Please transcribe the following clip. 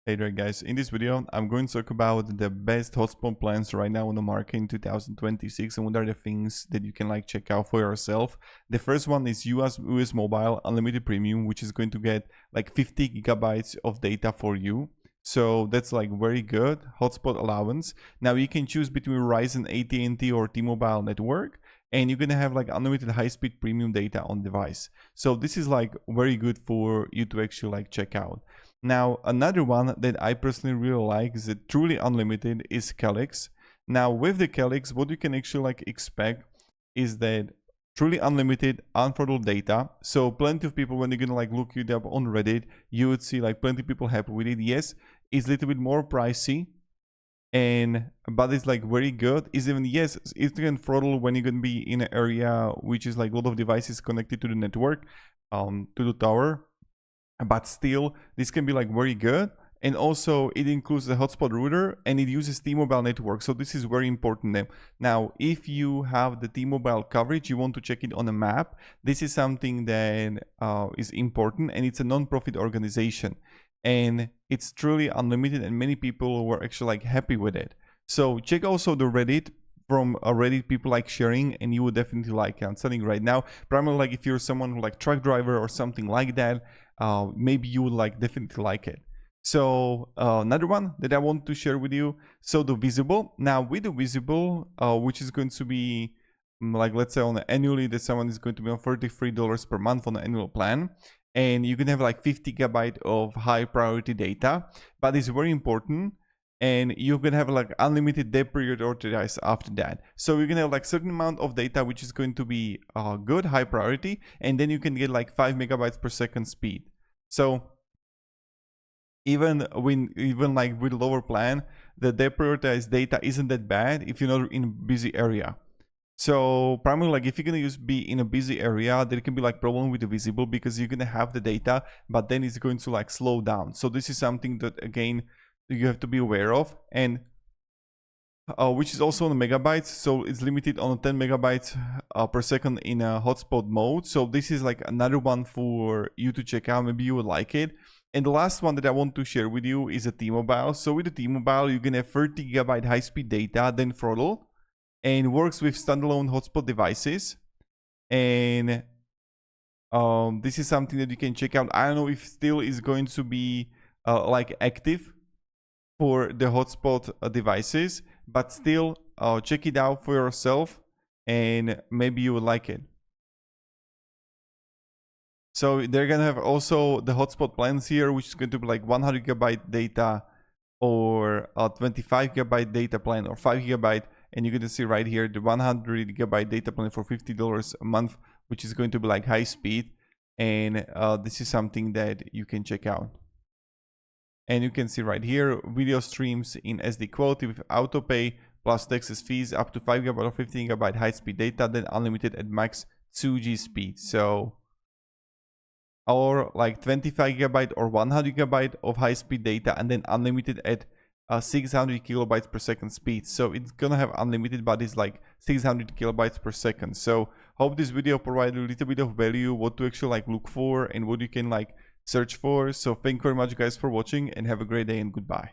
Hey there guys, in this video I'm going to talk about the best hotspot plans right now on the market in 2026 and what are the things that you can check out for yourself. The first one is US Mobile Unlimited Premium, which is going to get 50 gigabytes of data for you. So that's very good hotspot allowance. Now you can choose between Verizon, AT&T or T-Mobile network, and you're gonna have unlimited high-speed premium data on device. So this is very good for you to actually check out. Now, another one that I personally really like is that truly unlimited is Calyx. Now, with the Calyx, what you can actually expect is that truly unlimited, unthrottled data. So plenty of people, when you're gonna look it up on Reddit, you would see plenty of people happy with it. Yes, it's a little bit more pricey, but it's very good. Is even yes, it can throttle when you're gonna be in an area which is a lot of devices connected to the network, to the tower. But still, this can be very good. And also it includes the hotspot router and it uses T-Mobile network. So this is very important. Now, if you have the T-Mobile coverage, you want to check it on a map. This is something that is important, and it's a non-profit organization. And it's truly unlimited, and many people were actually happy with it. So check also the Reddit from Reddit people sharing, and you would definitely like it. I'm telling you right now, primarily if you're someone who truck driver or something like that, maybe you would definitely like it. So another one that I want to share with you, so the Visible. Now with the Visible, which is going to be let's say on annually, that someone is going to be on $33 per month on the annual plan, and you can have 50 gigabyte of high priority data. But it's very important, and you can have unlimited deprioritized after that. So you can have certain amount of data which is going to be good, high priority, and then you can get 5 megabytes per second speed. So even with lower plan, the deprioritized data isn't that bad if you're not in a busy area. So primarily if you're gonna be in a busy area, there can be problem with the Visible, because you're gonna have the data, but then it's going to slow down. So this is something that again you have to be aware of, and which is also on megabytes. So it's limited on 10 megabytes per second in a hotspot mode. So this is another one for you to check out. Maybe you would like it. And the last one that I want to share with you is a T-Mobile. So with the T-Mobile, you can have 30 gigabyte high-speed data, then throttle, and works with standalone hotspot devices. And this is something that you can check out. I don't know if still is going to be active for the hotspot devices, but still check it out for yourself, and maybe you would like it. So they're gonna have also the hotspot plans here, which is going to be 100 gigabyte data, or a 25 gigabyte data plan, or 5 gigabyte. And you're gonna see right here the 100 gigabyte data plan for $50 a month, which is going to be high speed. And this is something that you can check out. And you can see right here, video streams in SD quality with autopay plus taxes fees, up to 5 gigabyte or 15 gigabyte high-speed data, then unlimited at max 2G speed. So, or 25 gigabyte or 100 gigabyte of high-speed data, and then unlimited at 600 kilobytes per second speed. So it's gonna have unlimited, but it's 600 kilobytes per second. So hope this video provided a little bit of value, what to actually look for and what you can search for. So thank you very much guys for watching, and have a great day, and goodbye.